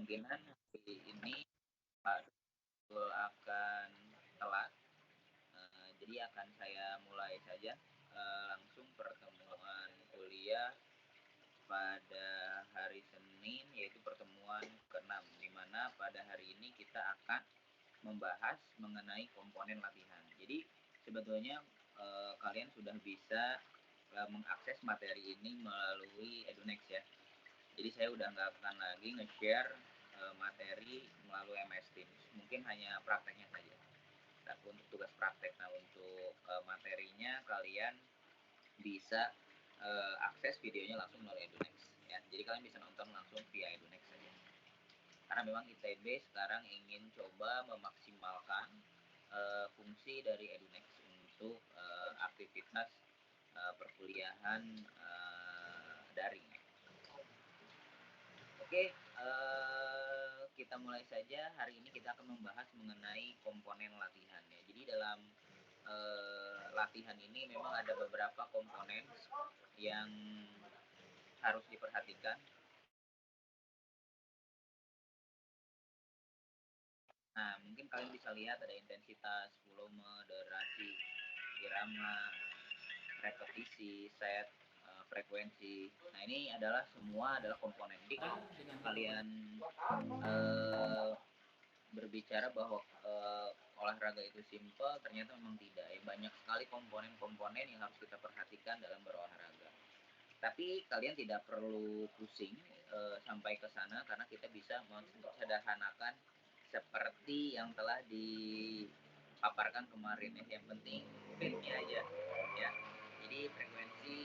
kemungkinan hari ini Pak Dul akan telat, jadi akan saya mulai saja, langsung pertemuan kuliah pada hari Senin, yaitu pertemuan ke-6, di mana pada hari ini kita akan membahas mengenai komponen latihan. Jadi sebetulnya kalian sudah bisa mengakses materi ini melalui Edunex ya. Jadi saya udah nggak akan lagi nge-share materi melalui MS Teams. Mungkin hanya prakteknya saja. Nah, untuk tugas praktek, nah untuk materinya kalian bisa akses videonya langsung melalui Edunex ya. Jadi kalian bisa nonton langsung via Edunex saja. Karena memang ITB sekarang ingin coba memaksimalkan fungsi dari Edunex untuk aktivitas perkuliahan daring. Oke, kita mulai saja. Hari ini kita akan membahas mengenai komponen latihan ya. Jadi dalam latihan ini memang ada beberapa komponen yang harus diperhatikan. Nah, mungkin kalian bisa lihat ada intensitas, volume, durasi, irama, repetisi, set, frekuensi. Nah, ini adalah semua adalah komponen. Jadi kalau kalian berbicara bahwa olahraga itu simple, ternyata memang tidak ya. Banyak sekali komponen-komponen yang harus kita perhatikan dalam berolahraga. Tapi kalian tidak perlu pusing sampai ke sana, karena kita bisa mensederhanakan seperti yang telah dipaparkan kemarin ya. Yang penting rate-nya aja ya. Jadi frekuensi,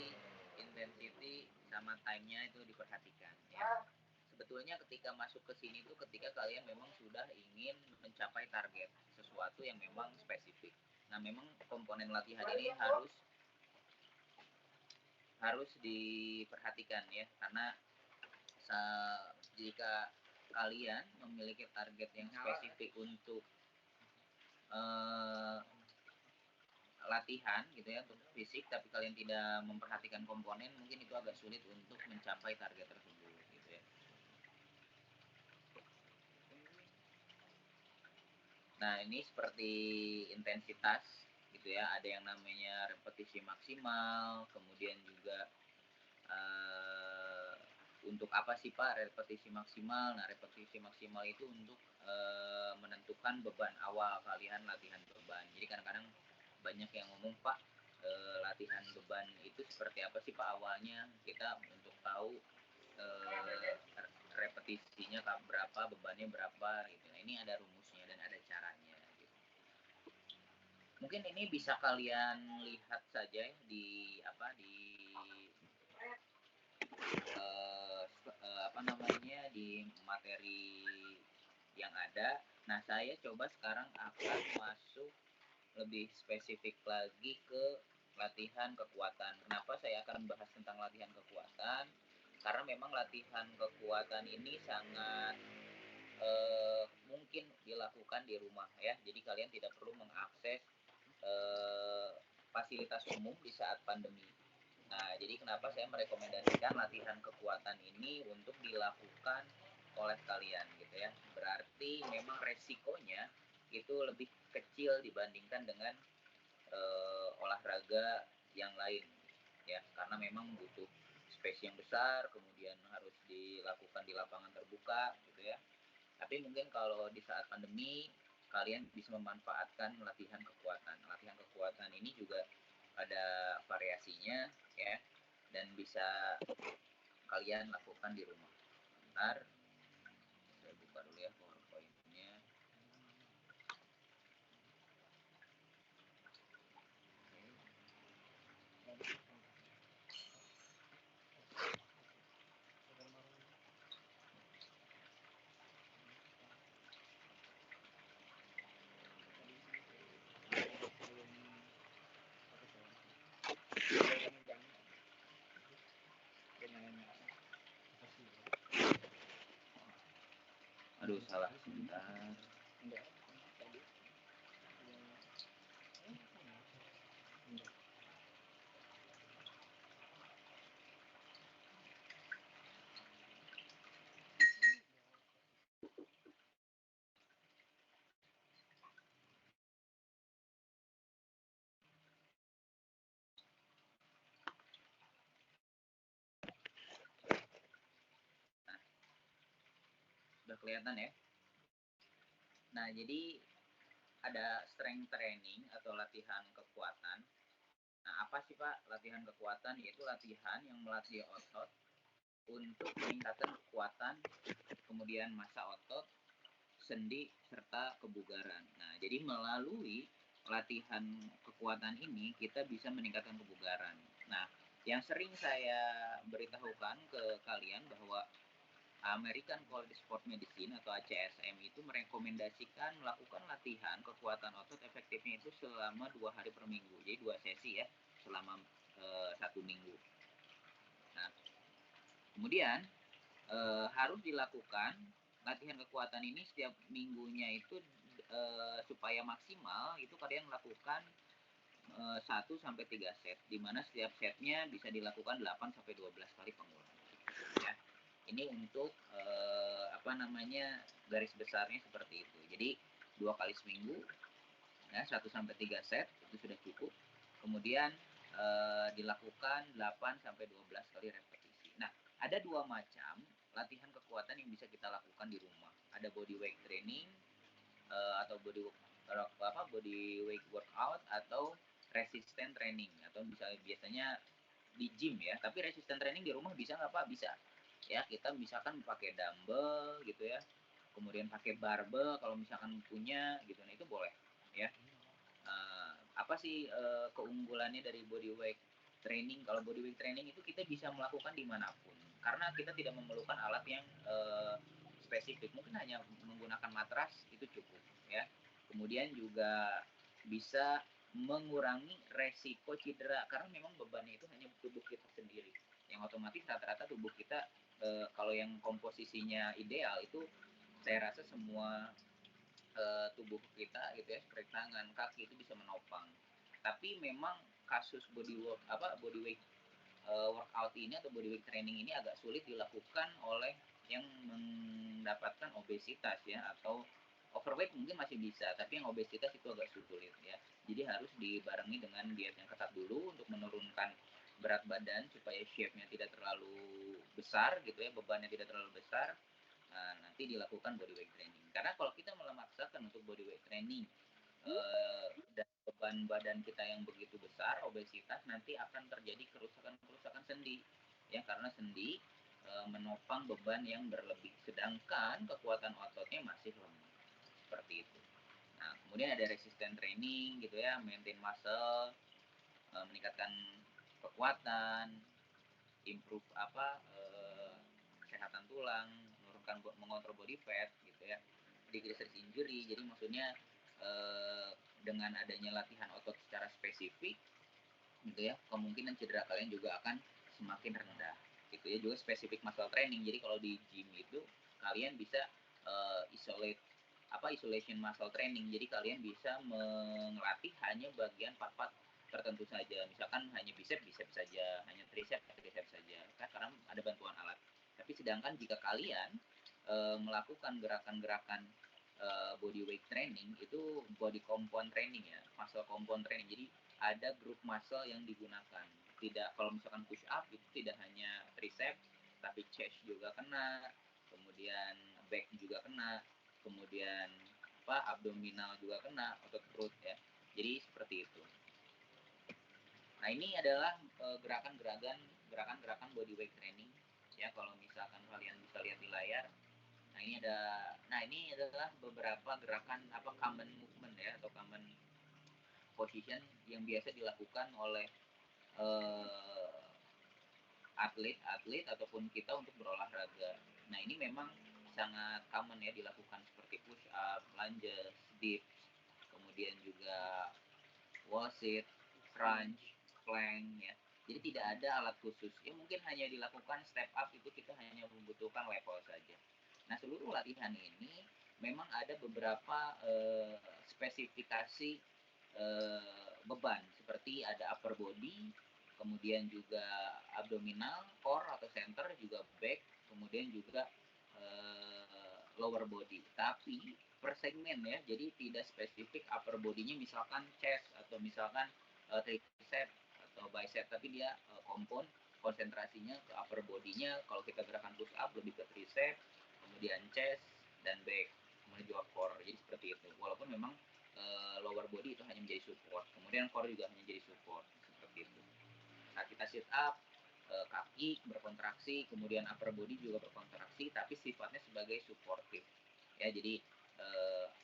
intensity, sama time-nya itu diperhatikan ya. Sebetulnya ketika masuk ke sini tuh ketika kalian memang sudah ingin mencapai target sesuatu yang memang spesifik. Nah, memang komponen latihan ini harus diperhatikan ya, karena jika kalian memiliki target yang spesifik untuk latihan gitu ya, untuk fisik, tapi kalian tidak memperhatikan komponen, mungkin itu agak sulit untuk mencapai target tersebut gitu ya. Nah, ini seperti intensitas gitu ya, ada yang namanya repetisi maksimal, kemudian juga untuk apa sih Pak repetisi maksimal? Nah, repetisi maksimal itu untuk menentukan beban awal kalian latihan beban. Jadi kadang-kadang banyak yang ngomong, Pak, latihan beban itu seperti apa sih Pak awalnya? Kita untuk tahu repetisinya berapa, bebannya berapa gitu. Nah, ini ada rumusnya dan ada caranya gitu. Mungkin ini bisa kalian lihat saja di di materi yang ada. Nah, saya coba sekarang akan masuk lebih spesifik lagi ke latihan kekuatan. Kenapa saya akan bahas tentang latihan kekuatan? Karena memang latihan kekuatan ini sangat mungkin dilakukan di rumah ya. Jadi kalian tidak perlu mengakses fasilitas umum di saat pandemi. Nah, jadi kenapa saya merekomendasikan latihan kekuatan ini untuk dilakukan oleh kalian gitu ya. Berarti memang resikonya itu lebih kecil dibandingkan dengan olahraga yang lain ya, karena memang butuh space yang besar, kemudian harus dilakukan di lapangan terbuka gitu ya. Tapi mungkin kalau di saat pandemi kalian bisa memanfaatkan latihan kekuatan. Latihan kekuatan ini juga ada variasinya ya, dan bisa kalian lakukan di rumah. Bentar, saya buka dulu ya PowerPoint-nya. Aduh, salah sebentar. Udah kelihatan ya? Nah, jadi ada strength training atau latihan kekuatan. Nah, apa sih Pak latihan kekuatan? Yaitu latihan yang melatih otot untuk meningkatkan kekuatan, kemudian massa otot, sendi, serta kebugaran. Nah, jadi melalui latihan kekuatan ini kita bisa meningkatkan kebugaran. Nah, yang sering saya beritahukan ke kalian bahwa American College of Sport Medicine atau ACSM itu merekomendasikan melakukan latihan kekuatan otot efektifnya itu selama 2 hari per minggu. Jadi 2 sesi ya, selama 1 minggu. Nah, kemudian harus dilakukan latihan kekuatan ini setiap minggunya itu supaya maksimal itu kalian lakukan 1 sampai 3 set, di mana setiap setnya bisa dilakukan 8 sampai 12 kali pengulangan. Ya. Ini untuk garis besarnya seperti itu. Jadi 2 kali seminggu, ya 1 sampai 3 set itu sudah cukup. Kemudian dilakukan 8 sampai 12 kali repetisi. Nah, ada 2 macam latihan kekuatan yang bisa kita lakukan di rumah. Ada body weight training atau body weight workout atau resistance training atau biasanya di gym ya. Tapi resistance training di rumah bisa nggak Pak? Bisa. Ya, kita misalkan pakai dumbbell gitu ya. Kemudian pakai barbel kalau misalkan punya gitu. Nah, itu boleh ya. Apa sih keunggulannya dari body weight training? Kalau body weight training itu kita bisa melakukan dimanapun karena kita tidak memerlukan alat yang spesifik, mungkin hanya menggunakan matras itu cukup ya. Kemudian juga bisa mengurangi resiko cedera karena memang bebannya itu hanya tubuh kita sendiri, yang otomatis rata-rata tubuh kita kalau yang komposisinya ideal itu saya rasa semua tubuh kita gitu ya, seperti tangan, kaki itu bisa menopang. Tapi memang kasus body weight workout ini atau body weight training ini agak sulit dilakukan oleh yang mendapatkan obesitas ya, atau overweight mungkin masih bisa, tapi yang obesitas itu agak sulit ya. Jadi harus dibarengi dengan diet yang ketat dulu untuk menurunkan berat badan supaya shape-nya tidak terlalu besar gitu ya, bebannya tidak terlalu besar. Nah, nanti dilakukan body weight training. Karena kalau kita memaksakan untuk body weight training dan beban badan kita yang begitu besar, obesitas, nanti akan terjadi kerusakan sendi. Ya, karena sendi menopang beban yang berlebih, sedangkan kekuatan ototnya masih lemah. Seperti itu. Nah, kemudian ada resistance training gitu ya, maintain muscle, meningkatkan kekuatan, improve kesehatan tulang, mengontrol body fat gitu ya, decrease injury. Jadi maksudnya dengan adanya latihan otot secara spesifik gitu ya, kemungkinan cedera kalian juga akan semakin rendah gitu ya. Juga spesifik muscle training, jadi kalau di gym itu kalian bisa isolation muscle training, jadi kalian bisa melatih hanya bagian part-part tertentu saja, misalkan hanya bicep saja, hanya tricep saja kan, karena ada bantuan alat. Tapi sedangkan jika kalian melakukan gerakan-gerakan body weight training itu body compound training ya, muscle compound training. Jadi ada grup muscle yang digunakan. Tidak, kalau misalkan push up itu tidak hanya tricep, tapi chest juga kena, kemudian back juga kena, kemudian abdominal juga kena, otot perut ya. Jadi seperti itu. Nah, ini adalah gerakan-gerakan body weight training ya, kalau misalkan kalian bisa lihat di layar. Nah, ini adalah beberapa gerakan common movement ya, atau common position yang biasa dilakukan oleh atlet ataupun kita untuk berolahraga. Nah, ini memang sangat common ya dilakukan, seperti push up, lunges, dips, kemudian juga wall sit, crunch, plank ya. Jadi tidak ada alat khusus. Ya mungkin hanya dilakukan step up, itu kita hanya membutuhkan level saja. Nah, seluruh latihan ini memang ada beberapa spesifikasi beban, seperti ada upper body, kemudian juga abdominal, core atau center, juga back, kemudian juga lower body. Tapi per segmen ya, jadi tidak spesifik upper body-nya misalkan chest atau misalkan tricep atau bicep, tapi dia konsentrasinya ke upper body-nya. Kalau kita gerakan push up lebih ke tricep, kemudian chest, dan back, kemudian juga core. Jadi seperti itu. Walaupun memang lower body itu hanya menjadi support, kemudian core juga hanya menjadi support, seperti itu. Saat kita sit up, kaki berkontraksi, kemudian upper body juga berkontraksi, tapi sifatnya sebagai supportive. Ya, jadi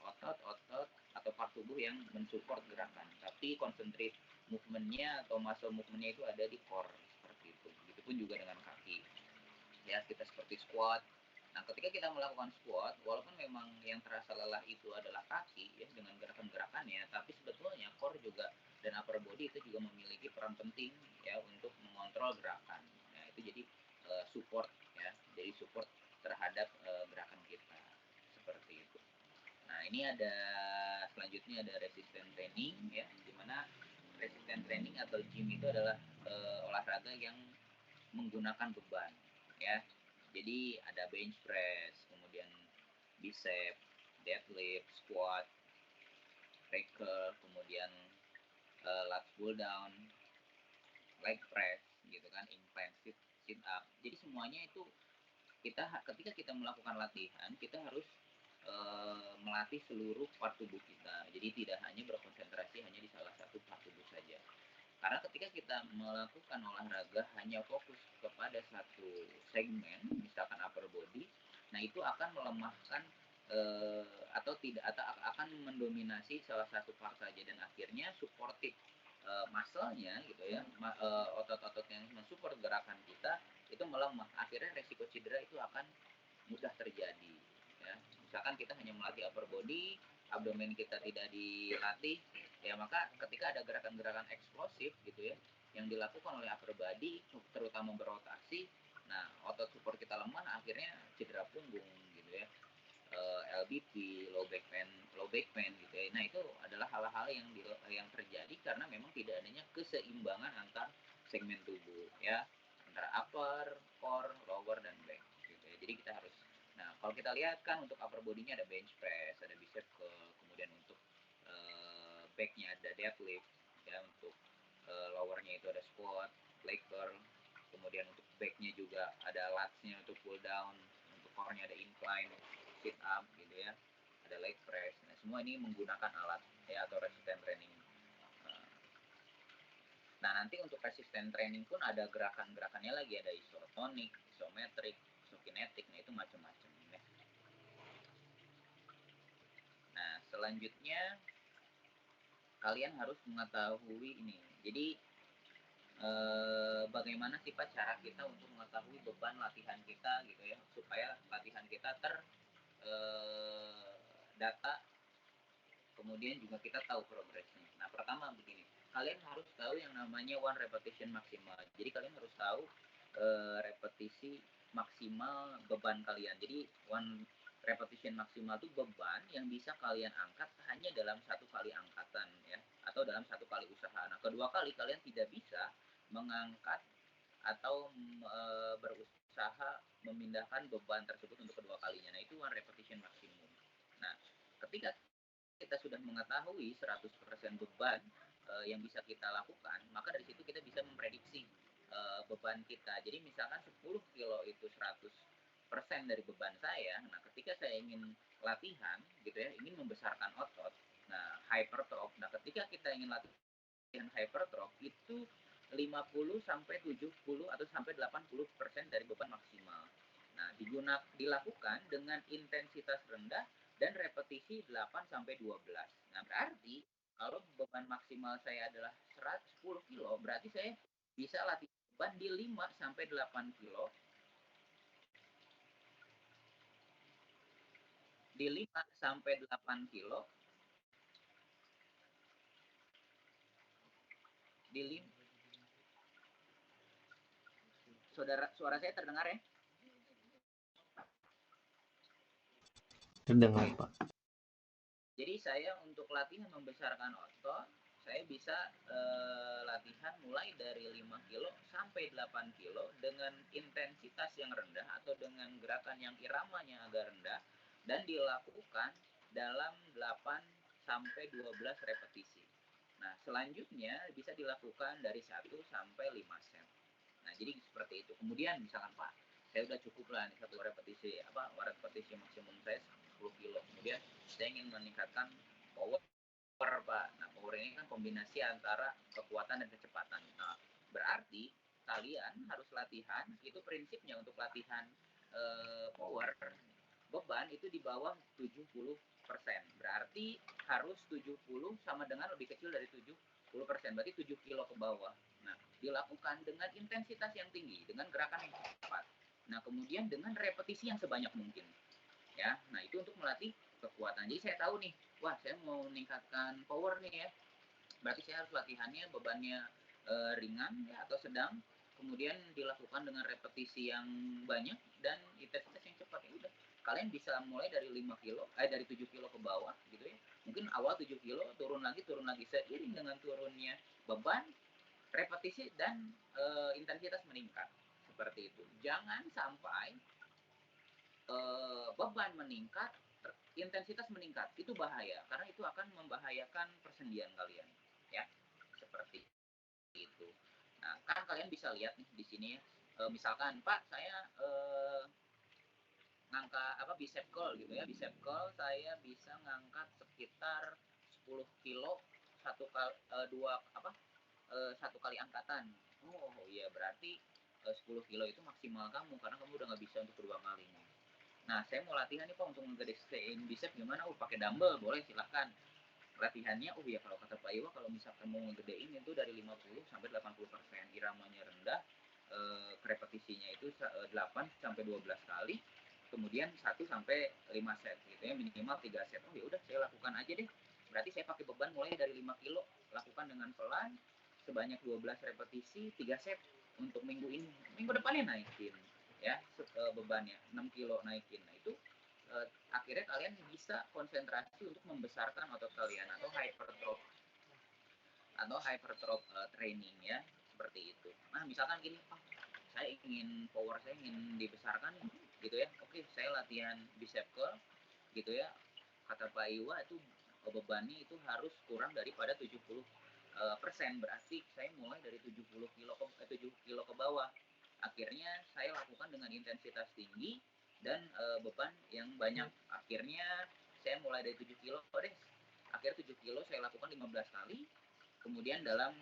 otot-otot atau part tubuh yang mensupport gerakan, tapi concentrate movementnya atau muscle movementnya itu ada di core, seperti itu. Begitupun juga dengan kaki. Ya, kita seperti squat. Nah, ketika kita melakukan squat, walaupun memang yang terasa lelah itu adalah kaki ya dengan gerakan-gerakannya, tapi sebetulnya core juga dan upper body itu juga memiliki peran penting ya untuk mengontrol gerakan. Nah, itu jadi support ya, jadi support terhadap gerakan kita seperti itu. Nah, ini ada selanjutnya ada resistance training ya, di mana resistance training atau gym itu adalah olahraga yang menggunakan beban ya. Jadi ada bench press, kemudian bicep, deadlift, squat, leg curl, kemudian lat pull down, leg press gitu kan, incline sit up. Jadi semuanya itu ketika kita melakukan latihan, kita harus melatih seluruh part tubuh kita. Jadi tidak hanya berkonsentrasi hanya di salah satu part tubuh saja. Karena ketika kita melakukan olahraga hanya fokus kepada satu segmen, misalkan upper body, nah itu akan melemahkan atau tidak atau akan mendominasi salah satu part saja, dan akhirnya supportive muscle-nya gitu ya, otot-otot yang mensupport gerakan kita itu melemah. Akhirnya resiko cedera itu akan mudah terjadi ya. Misalkan kita hanya melatih upper body, abdomen kita tidak dilatih ya, maka ketika ada gerakan-gerakan eksplosif gitu ya yang dilakukan oleh upper body terutama berotasi, nah otot support kita lemah, akhirnya cedera punggung gitu ya, LBP, low back pain gitu ya. Nah, itu adalah hal-hal yang terjadi karena memang tidak adanya keseimbangan antar segmen tubuh ya, antara upper, core, lower dan back gitu ya. Jadi kita harus, nah kalau kita lihat kan untuk upper body-nya ada bench press, ada bicep curl, kemudian untuk back-nya ada deadlift ya, untuk lower-nya itu ada squat, leg curl, kemudian untuk back-nya juga ada lats-nya untuk pull down, untuk core-nya ada incline, sit up gitu ya, ada leg press. Nah, semua ini menggunakan alat ya atau resistance training. Nah, nanti untuk resistance training pun ada gerakan-gerakannya lagi, ada isotonik, isometrik, isokinetik, nah itu macam-macam ya. Nah, selanjutnya kalian harus mengetahui ini. Jadi bagaimana sih Pak cara kita untuk mengetahui beban latihan kita gitu ya, supaya latihan kita data, kemudian juga kita tahu progresnya. Nah, pertama begini, kalian harus tahu yang namanya one repetition maksimal. Jadi kalian harus tahu repetisi maksimal beban kalian. Jadi one repetition maksimal itu beban yang bisa kalian angkat hanya dalam satu kali angkatan ya, atau dalam satu kali usaha. Nah, kedua kali kalian tidak bisa mengangkat atau berusaha memindahkan beban tersebut untuk kedua kalinya. Nah, itu one repetition maksimum. Nah, ketika kita sudah mengetahui 100% beban yang bisa kita lakukan, maka dari situ kita bisa memprediksi beban kita. Jadi misalkan 10 kilo itu 100% dari beban saya. Nah, ketika saya ingin latihan gitu ya, ingin membesarkan otot, nah hypertroph. Nah, ketika kita ingin latihan hypertroph itu 50 sampai 70 atau sampai 80% dari beban maksimal. Nah, dilakukan dengan intensitas rendah dan repetisi 8 sampai 12. Nah, berarti kalau beban maksimal saya adalah 110 kilo, berarti saya bisa latih beban di 5 sampai 8 kilo. Di 5 sampai 8 kilo. Di 5. Suara saya terdengar ya? Terdengar, Pak. Jadi saya untuk latihan membesarkan otot, saya bisa latihan mulai dari 5 kilo sampai 8 kilo dengan intensitas yang rendah atau dengan gerakan yang iramanya agak rendah, dan dilakukan dalam 8 sampai 12 repetisi. Nah, selanjutnya bisa dilakukan dari 1 sampai 5 set. Nah, jadi seperti itu. Kemudian misalkan Pak, saya udah cukup lah nih satu repetisi maksimum saya 10 kilo. Kemudian saya ingin meningkatkan power Pak. Nah, power ini kan kombinasi antara kekuatan dan kecepatan. Nah, berarti kalian harus latihan, itu prinsipnya untuk latihan power, beban itu di bawah 70%. Berarti harus 70 sama dengan lebih kecil dari 70%. Berarti 7 kilo ke bawah. Nah, dilakukan dengan intensitas yang tinggi, dengan gerakan yang cepat. Nah, kemudian dengan repetisi yang sebanyak mungkin. Ya, nah itu untuk melatih kekuatan. Jadi saya tahu nih, wah saya mau meningkatkan power nih ya. Berarti saya harus latihannya bebannya ringan ya atau sedang, kemudian dilakukan dengan repetisi yang banyak dan intensitas yang cepat. Ya udah, kalian bisa mulai dari 5 kilo, dari 7 kilo ke bawah gitu ya. Mungkin awal 7 kilo, turun lagi seiring dengan turunnya beban, repetisi dan intensitas meningkat. Seperti itu. Jangan sampai beban meningkat, intensitas meningkat, itu bahaya karena itu akan membahayakan persendian kalian, ya seperti itu. Nah, kan kalian bisa lihat nih di sini, misalkan Pak saya ngangkat bicep curl gitu ya, bicep curl saya bisa ngangkat sekitar 10 kilo satu kali angkatan. Oh iya, berarti 10 kilo itu maksimal kamu karena kamu udah nggak bisa untuk kedua kalinya. Nah, saya mau latihan nih Pak untuk ngegedein bicep gimana? Pakai dumbbell boleh, silahkan. Latihannya, ya kalau kata Pak Iwa, kalau misalkan mau ngegedein itu dari 50 sampai 80%. Iramanya rendah, repetisinya itu 8 sampai 12 kali, kemudian 1 sampai 5 set gitu ya, minimal 3 set. Oh ya udah, saya lakukan aja deh. Berarti saya pakai beban mulai dari 5 kilo, lakukan dengan pelan, sebanyak 12 repetisi, 3 set untuk minggu ini. Minggu depannya naikin ya bebannya 6 kilo naikin. Nah itu akhirnya kalian bisa konsentrasi untuk membesarkan otot kalian atau hypertrophy training ya, seperti itu. Nah misalkan gini, saya ingin power saya ingin dibesarkan gitu ya, oke saya latihan bicep curl gitu ya, kata Pak Iwa itu bebannya itu harus kurang daripada 70%. Berarti saya mulai dari 70 kilo ke bawah. Akhirnya saya lakukan dengan intensitas tinggi dan beban yang banyak. Akhirnya saya mulai dari 7 kilo deh. Akhirnya 7 kilo saya lakukan 15 kali. Kemudian dalam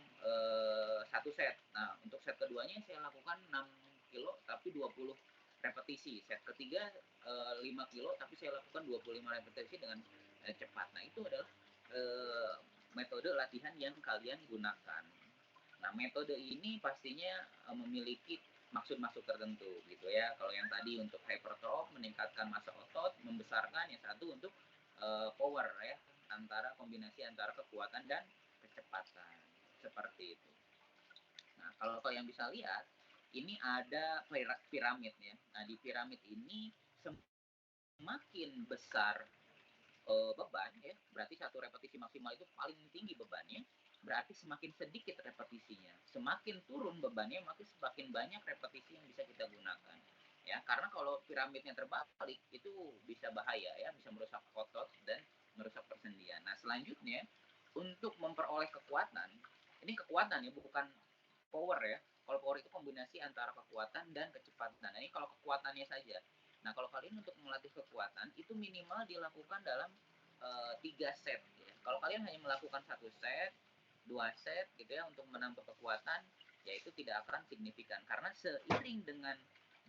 satu set. Nah, untuk set keduanya saya lakukan 6 kilo tapi 20 repetisi. Set ketiga 5 kilo tapi saya lakukan 25 repetisi dengan cepat. Nah, itu adalah metode latihan yang kalian gunakan. Nah, metode ini pastinya memiliki maksud-maksud tertentu gitu ya. Kalau yang tadi untuk hypertrophy, meningkatkan massa otot, membesarkan, yang satu untuk power ya, kombinasi antara kekuatan dan kecepatan. Seperti itu. Nah, kalau kalian bisa lihat, ini ada piramid ya. Nah, di piramid ini semakin besar beban ya, berarti satu repetisi maksimal itu paling tinggi bebannya, berarti semakin sedikit repetisinya. Semakin turun bebannya, maka semakin banyak repetisi yang bisa kita gunakan. Ya, karena kalau piramidnya terbalik itu bisa bahaya ya, bisa merusak otot dan merusak persendian. Nah, selanjutnya untuk memperoleh kekuatan, ini kekuatan ya, bukan power ya. Kalau power itu kombinasi antara kekuatan dan kecepatan. Nah, ini kalau kekuatannya saja. Nah, kalau kalian untuk melatih kekuatan itu minimal dilakukan dalam 3 set ya. Kalau kalian hanya melakukan 1 set, 2 set gitu ya untuk menambah kekuatan, ya itu tidak akan signifikan karena seiring dengan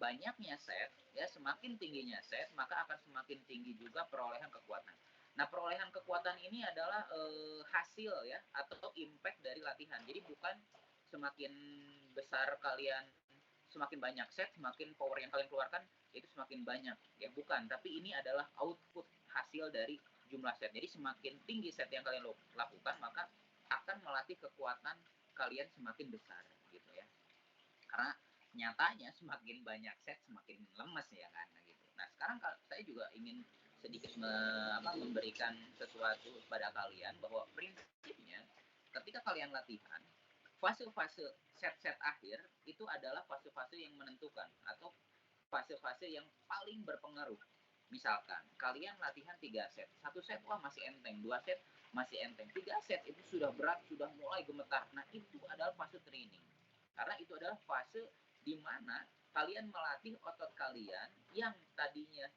banyaknya set ya, semakin tingginya set maka akan semakin tinggi juga perolehan kekuatan. Nah, perolehan kekuatan ini adalah hasil ya atau impact dari latihan. Jadi bukan semakin besar kalian, semakin banyak set, semakin power yang kalian keluarkan itu semakin banyak ya, bukan, tapi ini adalah output hasil dari jumlah set. Jadi semakin tinggi set yang kalian lakukan maka akan melatih kekuatan kalian semakin besar gitu ya, karena nyatanya semakin banyak set semakin lemes ya kan gitu. Nah sekarang saya juga ingin sedikit memberikan sesuatu kepada kalian bahwa prinsipnya ketika kalian latihan, fase-fase set-set akhir itu adalah fase-fase yang menentukan atau fase-fase yang paling berpengaruh. Misalkan kalian latihan 3 set, 1 set wah masih enteng, 2 set masih enteng, 3 set itu sudah berat, sudah mulai gemetar. Nah itu adalah fase training, karena itu adalah fase di mana kalian melatih otot kalian yang tadinya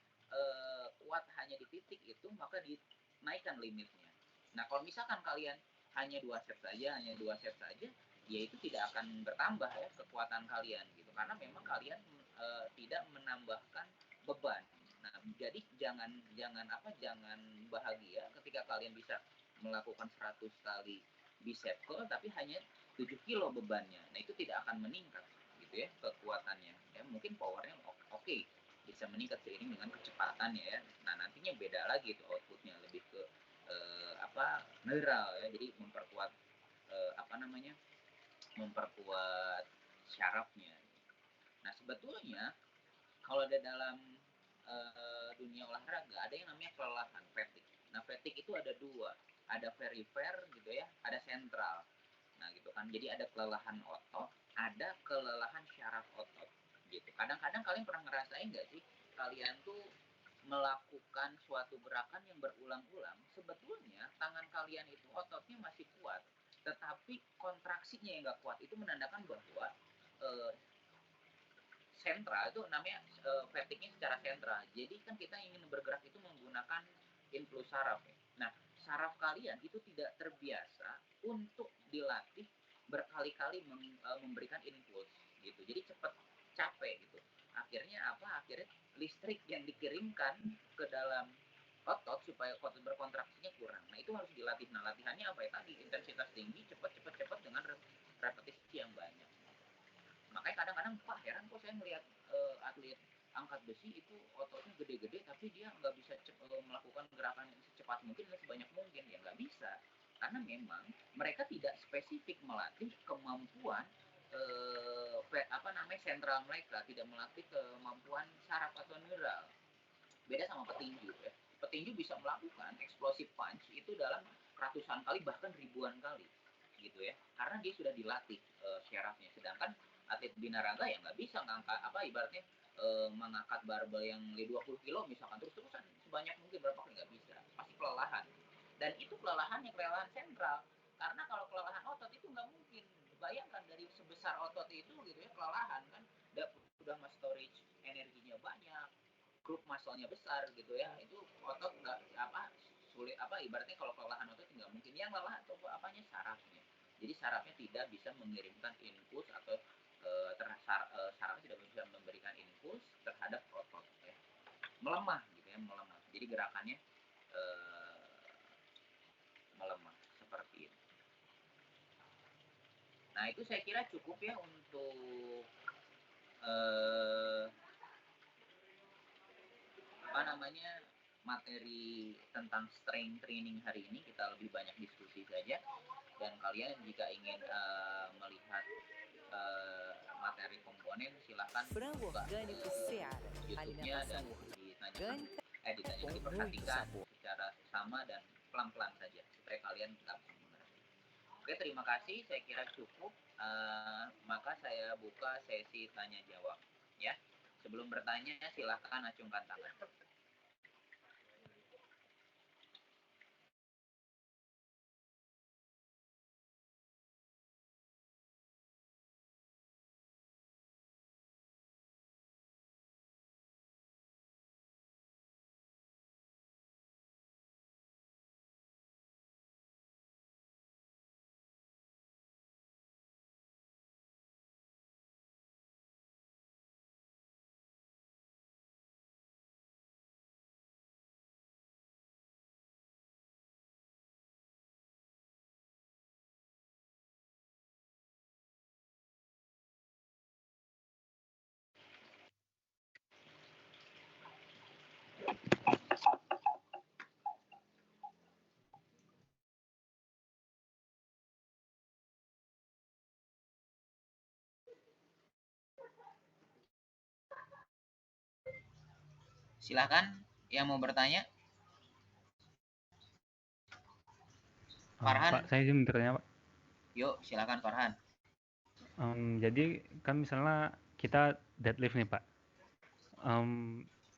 kuat hanya di titik itu, maka dinaikkan limitnya. Nah, kalau misalkan kalian hanya 2 set saja, ya itu tidak akan bertambah ya kekuatan kalian gitu, karena memang kalian tidak menambahkan beban. Nah, jadi jangan bahagia ketika kalian bisa melakukan 100 kali bicep curl tapi hanya 7 kilo bebannya. Nah, itu tidak akan meningkat gitu ya kekuatannya. Ya, mungkin powernya oke, bisa meningkat seiring dengan kecepatannya ya. Nah, nantinya beda lagi itu outputnya, lebih ke neural ya. Jadi memperkuat memperkuat syarafnya. Nah, sebetulnya kalau ada dalam dunia olahraga ada yang namanya kelelahan, fatigue. Nah, fatigue itu ada dua, ada perifer gitu ya, ada sentral. Nah, gitu kan. Jadi ada kelelahan otot, ada kelelahan syaraf otot gitu. Kadang-kadang kalian pernah ngerasain nggak sih, kalian tuh melakukan suatu gerakan yang berulang-ulang, sebetulnya tangan kalian itu ototnya masih kuat, tetapi kontraksinya yang nggak kuat. Itu menandakan bahwa eh, sentral itu namanya fatigue-nya secara sentral. Jadi kan kita ingin bergerak itu menggunakan influx saraf ya. Nah, saraf kalian itu tidak terbiasa untuk dilatih berkali-kali memberikan impuls gitu. Jadi cepat capek gitu. Akhirnya listrik yang dikirimkan ke dalam otot supaya otot berkontraksinya kurang. Nah, itu harus dilatih. Nah, latihannya apa ya tadi? Intensitas tinggi, cepat dengan repetisi yang banyak. Makanya kadang-kadang Pak heran kok saya melihat atlet angkat besi itu ototnya gede-gede tapi dia nggak bisa melakukan gerakan yang secepat mungkin dan sebanyak mungkin. Ya nggak bisa, karena memang mereka tidak spesifik melatih kemampuan sentral mereka, tidak melatih kemampuan saraf atau neural. Beda sama petinju ya. Petinju bisa melakukan explosive punch itu dalam ratusan kali bahkan ribuan kali gitu ya, karena dia sudah dilatih syarafnya. Sedangkan atlet binaraga ya nggak bisa ngangkat ibaratnya mengangkat barbel yang 20 kilo misalkan terus-terusan sebanyak mungkin berapa kali, nggak bisa, pasti kelelahan. Dan itu kelelahannya kelelahan sentral, karena kalau kelelahan otot itu nggak mungkin. Bayangkan dari sebesar otot itu gitu ya, kelelahan kan udah storage energinya banyak, grup muscle-nya besar gitu ya, itu otot nggak sulit ibaratnya kalau kelelahan otot nggak mungkin. Yang lelah atau sarafnya. Jadi sarafnya tidak bisa mengirimkan impuls atau sarafnya tidak bisa memberikan impuls terhadap otot ya. Melemah gitu ya, melemah. Jadi gerakannya melemah seperti itu. Nah, itu saya kira cukup ya untuk materi tentang strength training hari ini. Kita lebih banyak diskusi saja, dan kalian jika ingin melihat materi komponen silahkan buka YouTube-nya dan diperhatikan secara sama dan pelan-pelan saja supaya kalian langsung mengerti. Oke, terima kasih, saya kira cukup. Maka saya buka sesi tanya jawab ya. Sebelum bertanya silahkan acungkan tangan. Silakan yang mau bertanya. Farhan. Pak, saya izin bertanya, Pak. Yuk, silakan Farhan. Jadi kan misalnya kita deadlift nih, Pak.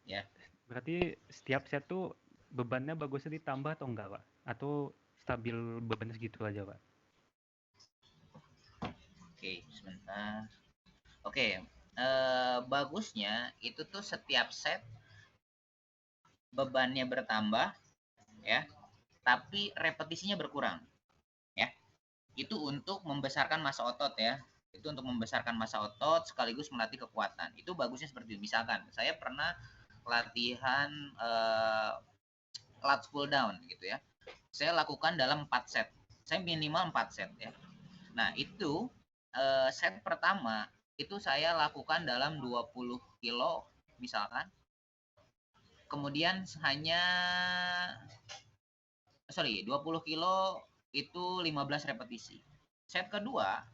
Ya. Berarti setiap set tuh bebannya bagusnya ditambah atau enggak, Pak? Atau stabil bebannya segitu aja, Pak? Oke, sebentar. Oke, bagusnya itu tuh setiap set bebannya bertambah ya, tapi repetisinya berkurang ya. Itu untuk membesarkan massa otot ya. Itu untuk membesarkan massa otot sekaligus melatih kekuatan. Itu bagusnya seperti itu. Misalkan saya pernah latihan lat pull down gitu ya. Saya lakukan dalam 4 set. Saya minimal 4 set ya. Nah, itu set pertama itu saya lakukan dalam 20 kilo misalkan. Kemudian hanya 20 kilo itu 15 repetisi. Set kedua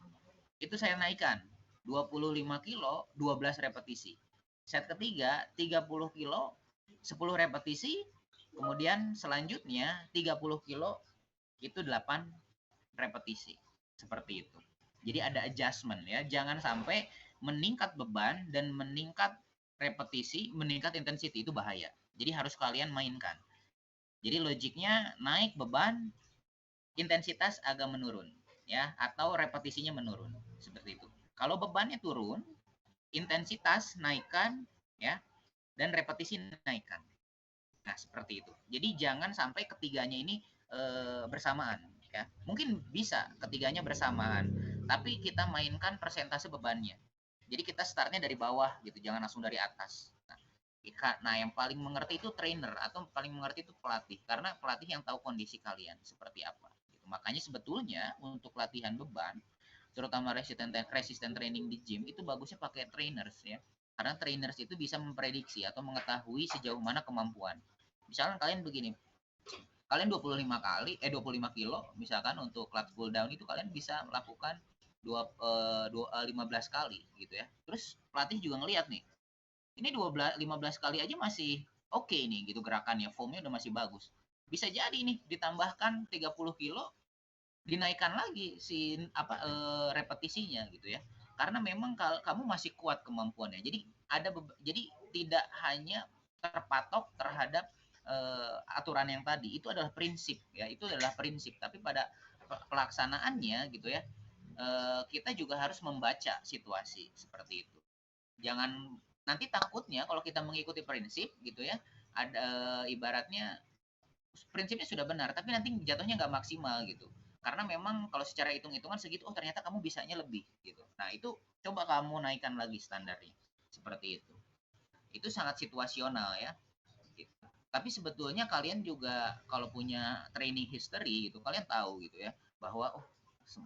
itu saya naikkan 25 kilo 12 repetisi. Set ketiga 30 kilo 10 repetisi. Kemudian selanjutnya 30 kilo itu 8 repetisi. Seperti itu. Jadi ada adjustment ya. Jangan sampai meningkat beban dan meningkat repetisi, meningkat intensity, itu bahaya. Jadi harus kalian mainkan. Jadi logiknya naik beban, intensitas agak menurun ya, atau repetisinya menurun. Seperti itu. Kalau bebannya turun, intensitas naikkan ya, dan repetisi naikkan. Nah, seperti itu. Jadi jangan sampai ketiganya ini bersamaan ya. Mungkin bisa ketiganya bersamaan, tapi kita mainkan persentase bebannya. Jadi kita startnya dari bawah gitu, jangan langsung dari atas. Nah, yang paling mengerti itu trainer atau paling mengerti itu pelatih, karena pelatih yang tahu kondisi kalian seperti apa. Gitu. Makanya sebetulnya untuk latihan beban, terutama resistant training di gym, itu bagusnya pakai trainers ya. Karena trainers itu bisa memprediksi atau mengetahui sejauh mana kemampuan. Misalkan kalian begini, kalian 25 kilo misalkan untuk clutch pull down itu kalian bisa melakukan 15 kali gitu ya. Terus pelatih juga ngelihat nih, ini 15 kali aja masih oke nih gitu gerakannya, formnya udah masih bagus. Bisa jadi nih ditambahkan 30 kilo, dinaikkan lagi repetisinya gitu ya. Karena memang kamu masih kuat kemampuannya. Jadi tidak hanya terpatok terhadap aturan yang tadi. Itu adalah prinsip ya, itu adalah prinsip. Tapi pada pelaksanaannya gitu ya, kita juga harus membaca situasi seperti itu. Jangan nanti takutnya kalau kita mengikuti prinsip gitu ya, ada ibaratnya prinsipnya sudah benar tapi nanti jatuhnya nggak maksimal gitu, karena memang kalau secara hitung-hitungan segitu, oh ternyata kamu bisanya lebih gitu. Nah itu coba kamu naikkan lagi standarnya seperti itu sangat situasional ya gitu. Tapi sebetulnya kalian juga kalau punya training history gitu, kalian tahu gitu ya bahwa oh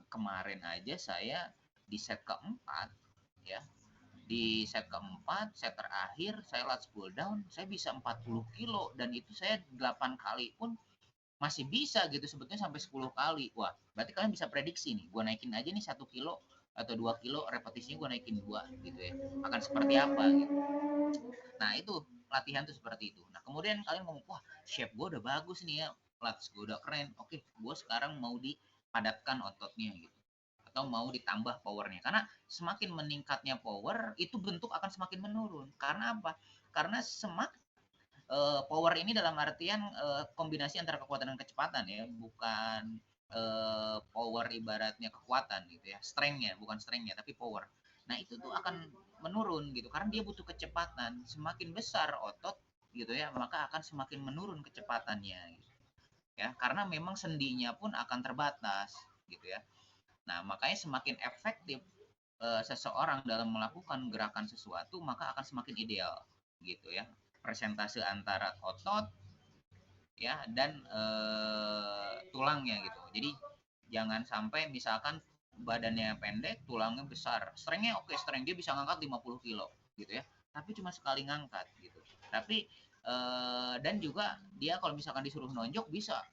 kemarin aja saya di set keempat ya, di set keempat, set terakhir saya lat pull down, saya bisa 40 kilo dan itu saya 8 kali pun masih bisa gitu, sebetulnya sampai 10 kali. Wah, berarti kalian bisa prediksi nih, gue naikin aja nih 1 kilo atau 2 kilo, repetisinya gue naikin 2 gitu ya. Akan seperti apa gitu. Nah, itu latihan tuh seperti itu. Nah, kemudian kalian ngomong, wah shape gue udah bagus nih ya, lats gue udah keren. Oke, gue sekarang mau dipadatkan ototnya gitu. Atau mau ditambah powernya. Karena semakin meningkatnya power, itu bentuk akan semakin menurun. Karena apa? Karena power ini dalam artian kombinasi antara kekuatan dan kecepatan ya, bukan power ibaratnya kekuatan gitu ya, strength-nya bukan strength-nya tapi power. Nah itu tuh akan menurun gitu karena dia butuh kecepatan. Semakin besar otot gitu ya, maka akan semakin menurun kecepatannya gitu. Ya, karena memang sendinya pun akan terbatas gitu ya. Nah makanya semakin efektif seseorang dalam melakukan gerakan sesuatu, maka akan semakin ideal gitu ya, persentase antara otot ya dan tulangnya gitu. Jadi jangan sampai misalkan badannya pendek, tulangnya besar. Strength-nya oke, strength dia bisa ngangkat 50 kilo gitu ya. Tapi cuma sekali ngangkat gitu. Tapi dan juga dia kalau misalkan disuruh nonjok bisa.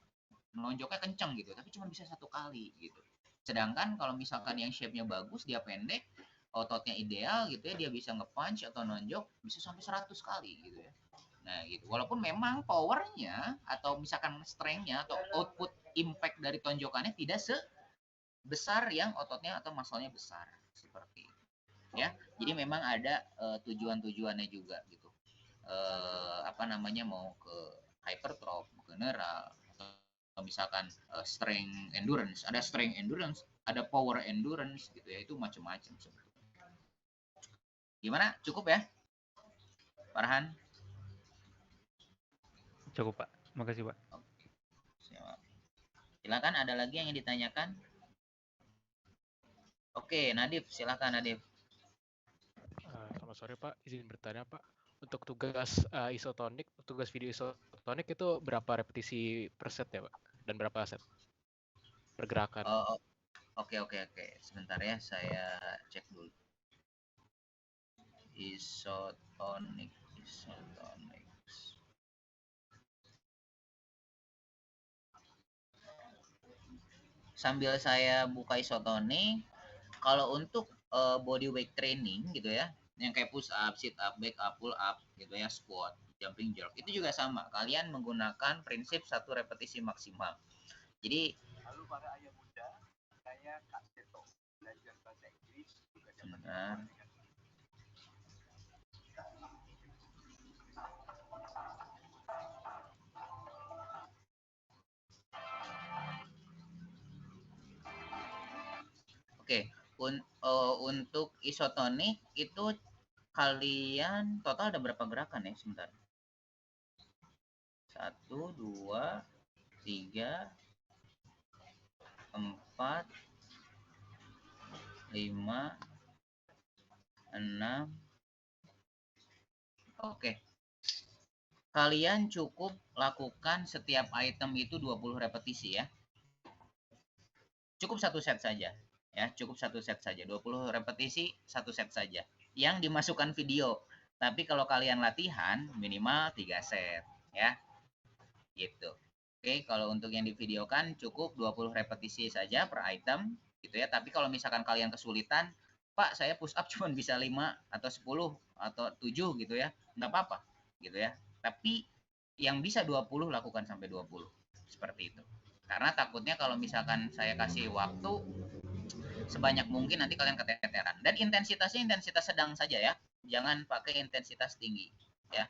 Nonjoknya kenceng gitu, tapi cuma bisa 1 kali gitu. Sedangkan kalau misalkan yang shape-nya bagus, dia pendek, ototnya ideal gitu ya, dia bisa nge-punch atau nonjok bisa sampai 100 kali gitu ya. Nah gitu, walaupun memang powernya atau misalkan strength-nya atau output impact dari tonjokannya tidak sebesar yang ototnya atau muscle-nya besar seperti itu ya. Jadi memang ada tujuan-tujuannya juga gitu, apa namanya, mau ke hypertroph, general, atau misalkan strength endurance, ada strength endurance, ada power endurance gitu ya, itu macam-macam sebetulnya Gimana? Cukup ya, Farhan? Cukup Pak, makasih Pak. Siap. Silakan, ada lagi yang ingin ditanyakan? Oke, Nadif, silakan Nadif. Selamat sore Pak, izin bertanya Pak. Untuk tugas isotonik, tugas video isotonik itu berapa repetisi per set ya Pak? Dan berapa set pergerakan? Oh, oke. Sebentar ya, saya cek dulu. Isotonik. Sambil saya buka isotonik, kalau untuk body weight training gitu ya, yang kayak push up, sit up, back up, pull up gitu ya, squat, jumping jerk, itu juga sama. Kalian menggunakan prinsip 1 repetisi maksimal. Jadi lalu pada ayah muda, saya Kak Seto, belajar bahasa Inggris juga dapat. Oke, untuk isotonik itu kalian total ada berapa gerakan ya? Sebentar. 1, 2, 3, 4, 5, 6. Oke. Kalian cukup lakukan setiap item itu 20 repetisi ya. Cukup 1 set saja. Ya, cukup 1 set saja. 20 repetisi, 1 set saja. Yang dimasukkan video. Tapi kalau kalian latihan minimal 3 set ya. Gitu. Oke, kalau untuk yang divideokan cukup 20 repetisi saja per item gitu ya. Tapi kalau misalkan kalian kesulitan, Pak, saya push up cuma bisa 5 atau 10 atau 7 gitu ya. Nggak apa-apa gitu ya. Tapi yang bisa 20 lakukan sampai 20. Seperti itu. Karena takutnya kalau misalkan saya kasih waktu sebanyak mungkin nanti kalian keteteran. Dan intensitasnya intensitas sedang saja ya. Jangan pakai intensitas tinggi ya.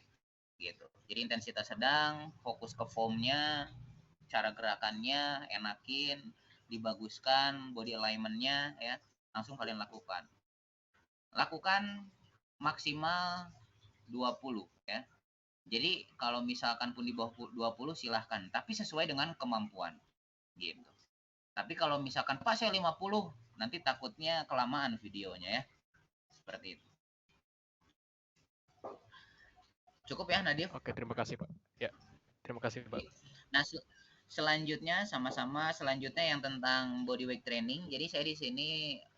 Gitu. Jadi intensitas sedang, fokus ke formnya, cara gerakannya enakin, dibaguskan body alignment-nya ya. Langsung kalian lakukan. Lakukan maksimal 20 ya. Jadi kalau misalkan pun di bawah 20 silahkan, tapi sesuai dengan kemampuan gitu. Tapi kalau misalkan Pak saya 50, nanti takutnya kelamaan videonya ya. Seperti itu. Cukup ya Nadif? Oke, terima kasih Pak. Ya, terima kasih Pak. Nah, selanjutnya selanjutnya yang tentang body weight training. Jadi saya di sini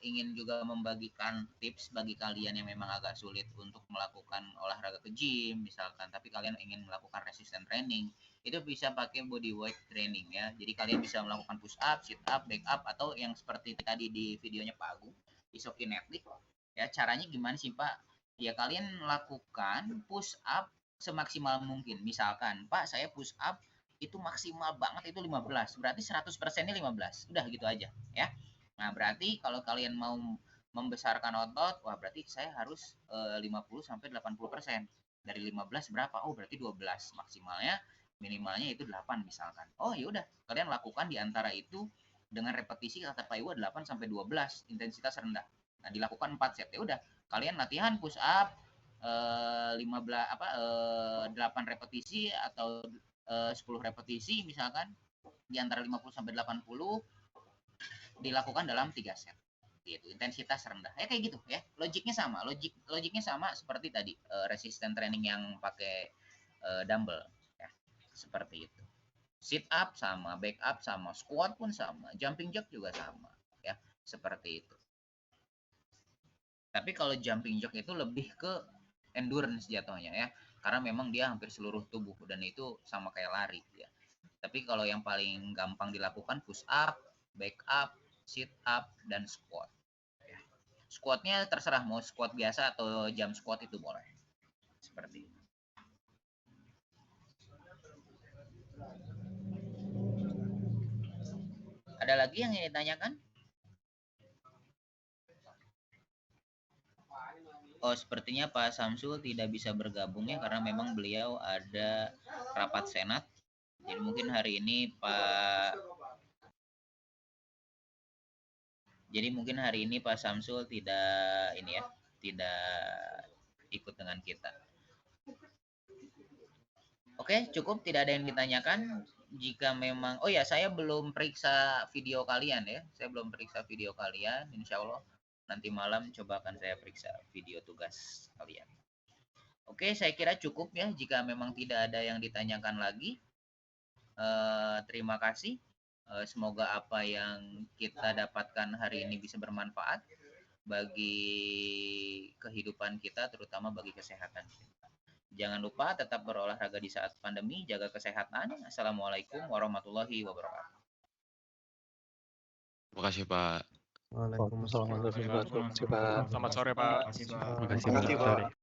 ingin juga membagikan tips bagi kalian yang memang agak sulit untuk melakukan olahraga ke gym misalkan, tapi kalian ingin melakukan resistance training, itu bisa pakai body weight training ya. Jadi kalian bisa melakukan push up, sit up, back up, atau yang seperti tadi di videonya Pak Agung, isokinetik. Ya, caranya gimana sih Pak? Ya kalian lakukan push up semaksimal mungkin. Misalkan, Pak saya push up itu maksimal banget itu 15, berarti 100%-nya 15. Udah gitu aja ya. Nah, berarti kalau kalian mau membesarkan otot, wah berarti saya harus 50 sampai 80%. Dari 15 berapa? Oh, berarti 12 maksimalnya, minimalnya itu 8 misalkan. Oh, ya udah, kalian lakukan di antara itu dengan repetisi kata Pak Iwa 8 sampai 12 intensitas rendah. Nah, dilakukan 4 set. Ya udah, kalian latihan push up 8 repetisi atau 10 repetisi misalkan di antara 50 sampai 80 dilakukan dalam 3 set gitu, intensitas rendah ya, kayak gitu ya. Logiknya sama seperti tadi resistance training yang pakai dumbbell ya, seperti itu. Sit up sama, back up sama, squat pun sama, jumping jack juga sama ya, seperti itu. Tapi kalau jumping jack itu lebih ke endurance jatuhnya ya, karena memang dia hampir seluruh tubuh dan itu sama kayak lari ya. Tapi kalau yang paling gampang dilakukan push up, back up, sit up, dan squat. Ya. Squatnya terserah mau squat biasa atau jump squat itu boleh. Seperti itu. Ada lagi yang ingin ditanyakan? Oh, sepertinya Pak Samsul tidak bisa bergabung ya karena memang beliau ada rapat senat. Jadi mungkin hari ini Pak Samsul tidak ini ya, tidak ikut dengan kita. Oke, cukup, tidak ada yang ditanyakan. Jika memang, oh ya, saya belum periksa video kalian ya. Saya belum periksa video kalian. Insya Allah nanti malam coba akan saya periksa video tugas kalian. Oke, saya kira cukup ya. Jika memang tidak ada yang ditanyakan lagi, terima kasih. Semoga apa yang kita dapatkan hari ini bisa bermanfaat bagi kehidupan kita, terutama bagi kesehatan kita. Jangan lupa tetap berolahraga di saat pandemi, jaga kesehatan. Assalamualaikum warahmatullahi wabarakatuh. Terima kasih Pak. Waalaikumsalam warahmatullahi wabarakatuh. Selamat sore Pak. Terima kasih, Pak. Terima kasih, Pak. Sore.